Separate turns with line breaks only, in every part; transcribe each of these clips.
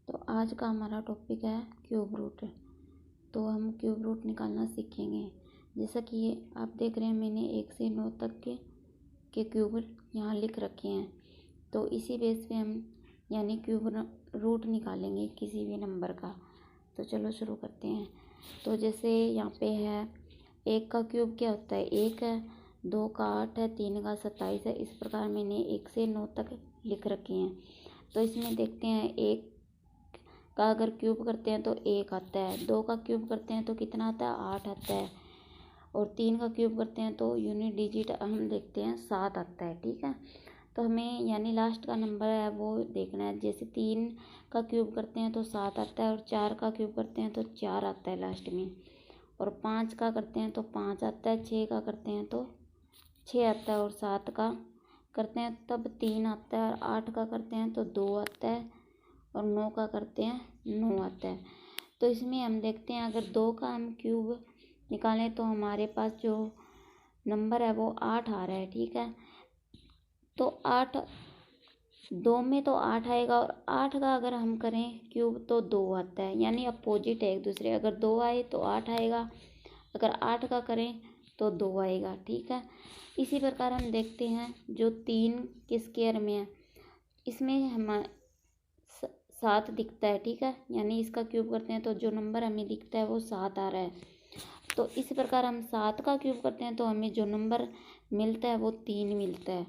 तो आज का हमारा टॉपिक है क्यूब रूट। तो हम क्यूब रूट निकालना सीखेंगे। जैसा कि ये आप देख रहे हैं, मैंने 1 से 9 तक के क्यूब यहाँ लिख रखे हैं। तो इसी बेस पे हम यानी क्यूब रूट निकालेंगे किसी भी नंबर का। तो चलो शुरू करते हैं। तो जैसे यहाँ पे है 1 का क्यूब क्या होता है, 1 है, 2 का 8 है, 3 का 27 है। इस प्रकार मैंने 1 से 9 तक लिख रखे हैं। तो इसमें देखते हैं 1 का अगर क्यूब करते हैं तो 1 आता है, 2 का क्यूब करते हैं तो कितना आता है, 8 आता है, और 3 का क्यूब करते हैं तो यूनिट डिजिट हम देखते हैं 7 आता है। ठीक है, तो हमें यानी लास्ट का नंबर है वो देखना है। जैसे 3 का क्यूब करते हैं तो 7 आता है, और 4 का क्यूब करते हैं तो 4 आता है लास्ट में, और 5 का करते हैं तो 5 आता है, 6 का करते हैं तो 6 आता है, और 7 का करते हैं तब 3 आता है, और 8 का करते हैं तो 2 आता है, और 9 का करते हैं 9 आता है। तो इसमें हम देखते हैं अगर 2 का हम क्यूब निकालें तो हमारे पास जो नंबर है वो 8 आ रहा है। ठीक है, तो 8 2 में तो 8 आएगा, और 8 का अगर हम करें क्यूब तो 2 आता है, यानी अपोजिट है एक दूसरे। अगर 2 आए तो 8 आएगा, अगर 8 का करें तो 2 आएगा। ठीक है, इसी प्रकार हम देखते हैं जो 3 के स्क्वायर में है, इसमें हम 7 दिखता है। ठीक है, यानी इसका क्यूब करते हैं तो जो नंबर हमें दिखता है वो 7 आ रहा है। तो इस प्रकार हम 7 का क्यूब करते हैं तो हमें जो नंबर मिलता है वो 3 मिलता है।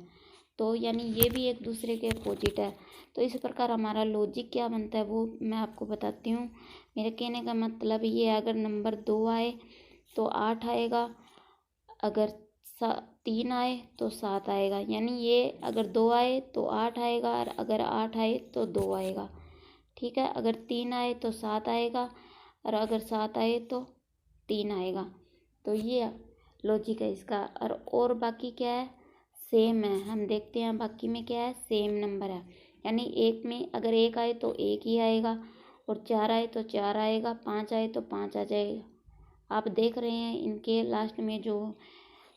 तो यानी ये भी एक दूसरे के अपोजिट है। तो इस प्रकार हमारा लॉजिक क्या बनता है वो मैं आपको बताती हूँ। मेरे कहने का मतलब ये है, अगर नंबर 2 आए तो 8 आएगा, अगर 3 आए तो 7 आएगा। यानी ये अगर 2 आए तो 8 आएगा, और अगर 8 आए तो 2 आएगा। ठीक है, अगर 3 आए तो 7 आएगा, और अगर 7 आए तो 3 आएगा। तो ये लॉजिक है इसका। और बाकी क्या है, सेम है। हम देखते हैं बाकी में क्या है, सेम नंबर है। यानी 1 में अगर 1 आए तो 1 ही आएगा, और 4 आए तो 4 आएगा, 5 आए तो 5 आ जाएगा। आप देख रहे हैं इनके लास्ट में जो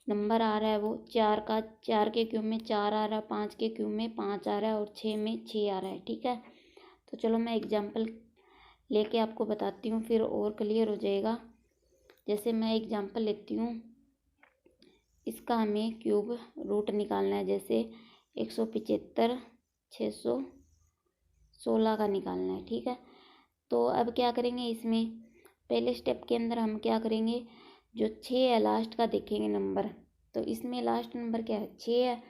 नंबर आ रहा है वो 4 के क्यूब में 4 आ रहा है, 5 के क्यूब में 5 आ रहा है, और 6 में 6 आ रहा है। ठीक है, तो चलो मैं एग्जाम्पल लेके आपको बताती हूँ, फिर और क्लियर हो जाएगा। जैसे मैं एग्जाम्पल लेती हूँ, इसका हमें क्यूब रूट निकालना है। जैसे 175 616 का निकालना है। ठीक है, तो अब क्या करेंगे, इसमें पहले स्टेप के अंदर हम क्या करेंगे, जो 6 है लास्ट का देखेंगे नंबर। तो इसमें लास्ट नंबर क्या है, 6 है।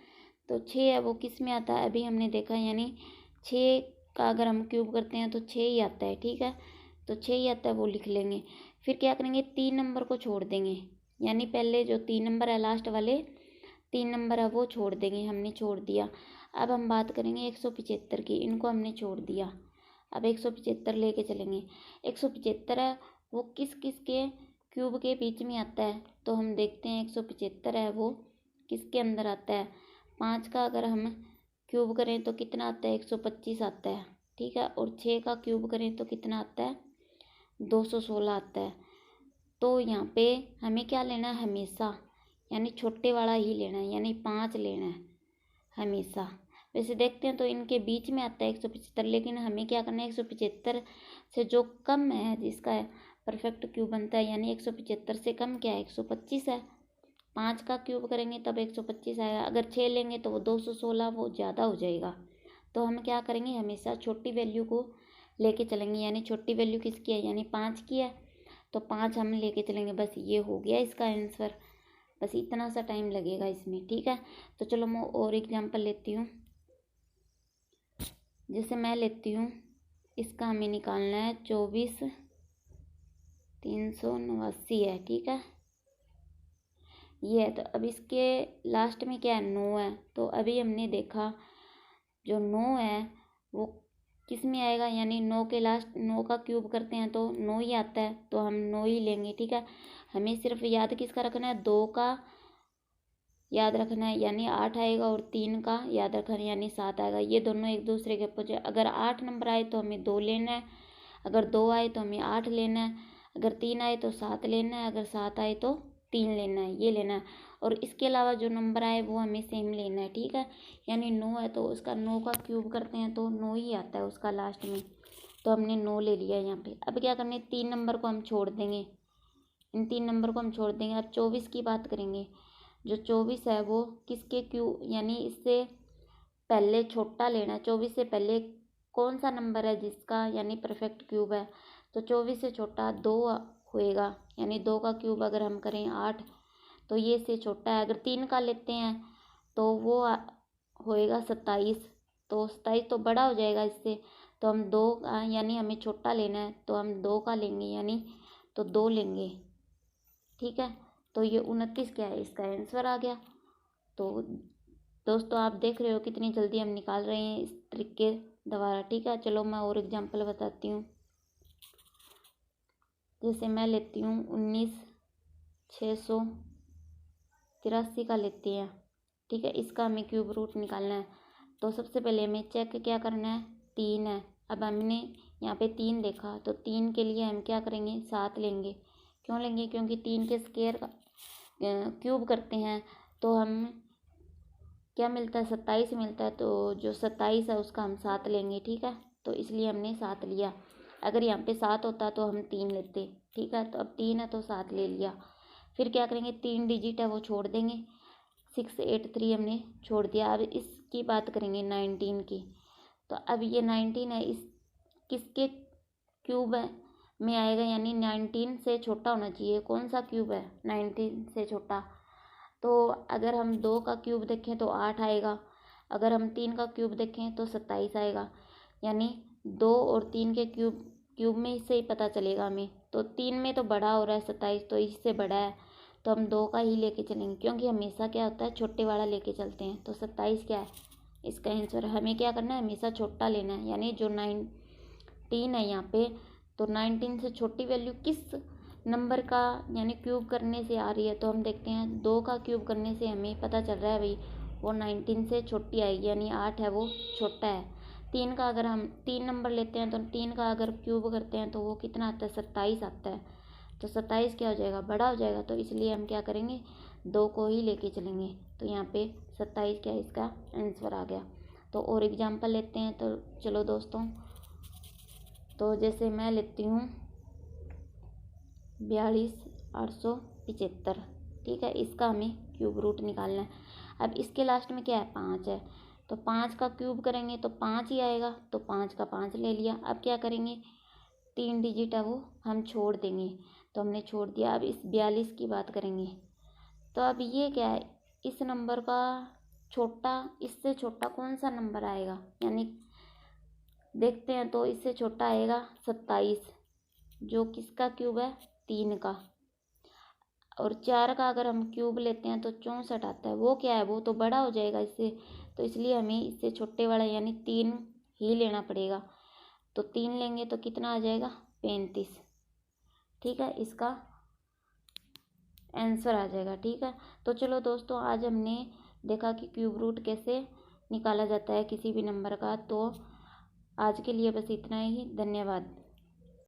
तो 6 है वो किस में आता है, अभी हमने देखा, यानी 6 का अगर हम क्यूब करते हैं तो 6 ही आता है। ठीक है, तो 6 ही आता है, वो लिख लेंगे। फिर क्या करेंगे, 3 नंबर को छोड़ देंगे, यानी पहले जो 3 नंबर है लास्ट वाले 3 नंबर है वो छोड़ देंगे, हमने छोड़ दिया। अब हम बात करेंगे 175 की, इनको हमने छोड़ दिया। अब 175 लेके चलेंगे। 175 है वो किस किस के क्यूब के बीच में आता है, तो हम देखते हैं 175 है वो किसके अंदर आता है। 5 का अगर हम क्यूब करें तो कितना आता है, 125 आता है। ठीक है, और 6 का क्यूब करें तो कितना आता है, 216 आता है। तो यहाँ पे हमें क्या लेना है, हमेशा यानी छोटे वाला ही लेना है, यानी 5 लेना है हमेशा। वैसे देखते हैं तो इनके बीच में आता है 175, लेकिन हमें क्या करना है, 175 से जो कम है जिसका परफेक्ट क्यूब बनता है, यानी 175 से कम क्या है, 125 है। 5 का क्यूब करेंगे तब 125 आएगा, अगर 6 लेंगे तो वो 216 वो ज़्यादा हो जाएगा। तो हम क्या करेंगे, हमेशा छोटी वैल्यू को लेके चलेंगे। यानी छोटी वैल्यू किसकी है, यानी 5 की है, तो 5 हम लेके चलेंगे। बस ये हो गया इसका आंसर। बस इतना सा टाइम लगेगा इसमें। ठीक है, तो चलो मैं और एग्जांपल लेती हूँ। जैसे मैं लेती हूँ, इसका हमें निकालना है 24 389 है। ठीक है, ये है। तो अब इसके लास्ट में क्या है, 9 है। तो अभी हमने देखा जो 9 है वो किस में आएगा, यानी 9 के लास्ट 9 का क्यूब करते हैं तो 9 ही आता है, तो हम 9 ही लेंगे। ठीक है, हमें सिर्फ याद किसका रखना है, 2 का याद रखना है, यानी 8 आएगा, और 3 का याद रखना है, यानी 7 आएगा। ये दोनों एक दूसरे के अपोजिट। अगर 8 नंबर आए तो हमें 2 लेना है, अगर 2 आए तो हमें 8 लेना है, अगर 3 आए तो 7 लेना है, अगर 7 आए तो 3 लेना है, ये लेना है। और इसके अलावा जो नंबर आए वो हमें सेम लेना है। ठीक है, यानी 9 है तो उसका 9 का क्यूब करते हैं तो 9 ही आता है उसका लास्ट में। तो हमने 9 ले लिया यहाँ पे। अब क्या करना है, 3 नंबर को हम छोड़ देंगे, इन 3 नंबर को हम छोड़ देंगे। अब 24 की बात करेंगे। जो 24 है वो किसके क्यूब, यानी इससे पहले छोटा लेना है। 24 से पहले कौन सा नंबर है जिसका यानी परफेक्ट क्यूब है, तो 24 से छोटा 2 होएगा, यानी 2 का क्यूब अगर हम करें 8, तो ये से छोटा है। अगर 3 का लेते हैं तो वो होएगा 27, तो 27 तो बड़ा हो जाएगा इससे, तो हम 2 का यानी हमें छोटा लेना है तो हम 2 का लेंगे, यानी तो 2 लेंगे। ठीक है, तो ये 29 क्या है, इसका आंसर आ गया। तो दोस्तों आप देख रहे हो कितनी जल्दी हम निकाल रहे हैं इस ट्रिक के द्वारा। ठीक है, चलो मैं और एग्जांपल बताती हूँ। जैसे मैं लेती हूँ 19,683 का लेती हैं। ठीक है, इसका हमें क्यूब रूट निकालना है। तो सबसे पहले हमें चेक क्या करना है, 3 है। अब हमने यहाँ पे 3 देखा, तो 3 के लिए हम क्या करेंगे, 7 लेंगे। क्यों लेंगे, क्योंकि 3 के स्क्वायर का क्यूब करते हैं तो हम क्या मिलता है, 27 मिलता है। तो जो 27 है उसका हम 7 लेंगे। ठीक है, तो इसलिए हमने 7 लिया। अगर यहाँ पे 7 होता तो हम 3 लेते। ठीक है, तो अब 3 है तो 7 ले लिया। फिर क्या करेंगे, 3 डिजिट है वो छोड़ देंगे, 683 हमने छोड़ दिया। अब इसकी बात करेंगे 19 की। तो अब ये 19 है, इस किसके क्यूब है में आएगा, यानी 19 से छोटा होना चाहिए। कौन सा क्यूब है 19 से छोटा, तो अगर हम 2 का क्यूब देखें तो 8 आएगा, अगर हम 3 का क्यूब देखें तो 27 आएगा। यानी 2 और 3 के क्यूब में इससे ही पता चलेगा हमें। तो 3 में तो बड़ा हो रहा है 27, तो इससे बड़ा है, तो हम 2 का ही लेके चलेंगे, क्योंकि हमेशा क्या होता है, छोटे वाला लेके चलते हैं। तो 27 क्या है, इसका आंसर। हमें क्या करना है, हमेशा छोटा लेना है, यानी जो 19 है यहाँ पे, तो 19 से छोटी वैल्यू किस नंबर का यानी क्यूब करने से आ रही है, तो हम देखते हैं 2 का क्यूब करने से हमें पता चल रहा है भाई वो 19 से छोटी आएगी, यानी 8 है वो छोटा है। 3 का अगर हम 3 नंबर लेते हैं तो 3 का अगर क्यूब करते हैं तो वो कितना आता है, 27 आता है। तो 27 क्या हो जाएगा, बड़ा हो जाएगा, तो इसलिए हम क्या करेंगे, 2 को ही लेके चलेंगे। तो यहाँ पे 27 क्या है, इसका आंसर आ गया। तो और एग्जाम्पल लेते हैं। तो चलो दोस्तों, तो जैसे मैं लेती हूँ 42,875। ठीक है, इसका हमें क्यूब रूट निकालना है। अब इसके लास्ट में क्या है, 5 है, तो 5 का क्यूब करेंगे तो 5 ही आएगा, तो 5 का 5 ले लिया। अब क्या करेंगे, 3 डिजिट है वो हम छोड़ देंगे, तो हमने छोड़ दिया। अब इस 42 की बात करेंगे, तो अब ये क्या है, इस नंबर का छोटा, इससे छोटा कौन सा नंबर आएगा, यानी देखते हैं। तो इससे छोटा आएगा 27, जो किसका क्यूब है, 3 का। और 4 का अगर हम क्यूब लेते हैं तो 64 आता है, वो क्या है, वो तो बड़ा हो जाएगा इससे, तो इसलिए हमें इससे छोटे वाला यानी 3 ही लेना पड़ेगा। तो 3 लेंगे तो कितना आ जाएगा, 35। ठीक है, इसका आंसर आ जाएगा। ठीक है, तो चलो दोस्तों, आज हमने देखा कि क्यूब रूट कैसे निकाला जाता है किसी भी नंबर का। तो आज के लिए बस इतना ही, धन्यवाद।